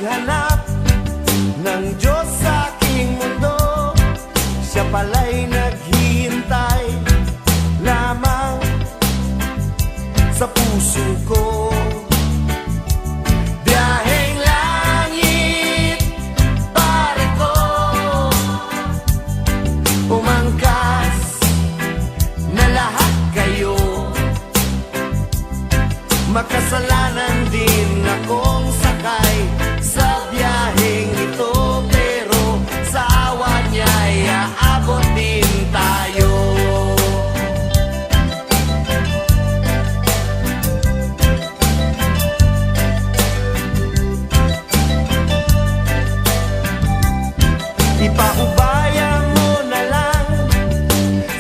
naghanap ng Diyos sa aking mundo. Siya pala'y naghihintay lamang sa puso ko. Biyaheng langit, pare ko, umangkas na lahat kayo. Makasalanan din akong sakay sa biyaheng ito, pero sa awa niya'y aabot din tayo. Ipaubaya mo na lang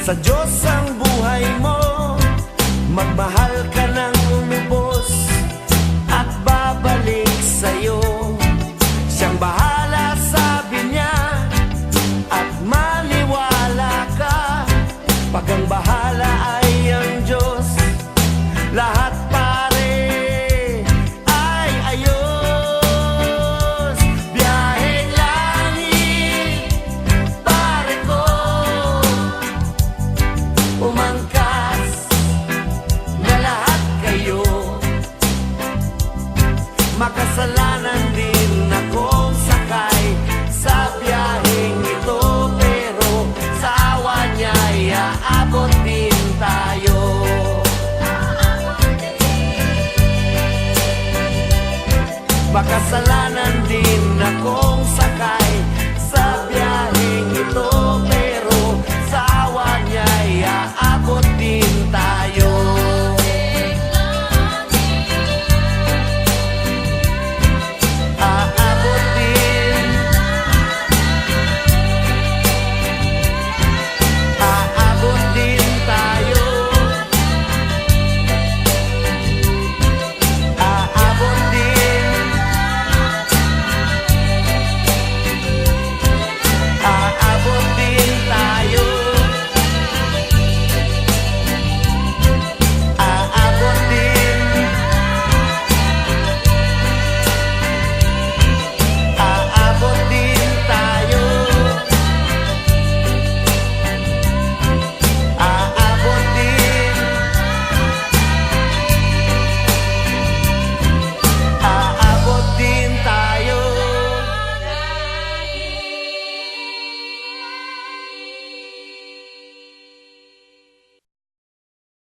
sa Diyos ang buhay mo. Magmahal ka ng lumubos at babalik sa'yo. Siyang bahala, sabi niya, at maniwala ka. Pag ang bahala ay ang Diyos, lahat pare ay ayos. Biyaheng langit, pare ko, umangkas na lahat kayo. Makasalanan din akong sakay sa biyaheng ito, pero sa awa niya'y aabot din tayo. Makasalanan din akong sakay sa biyaheng ito,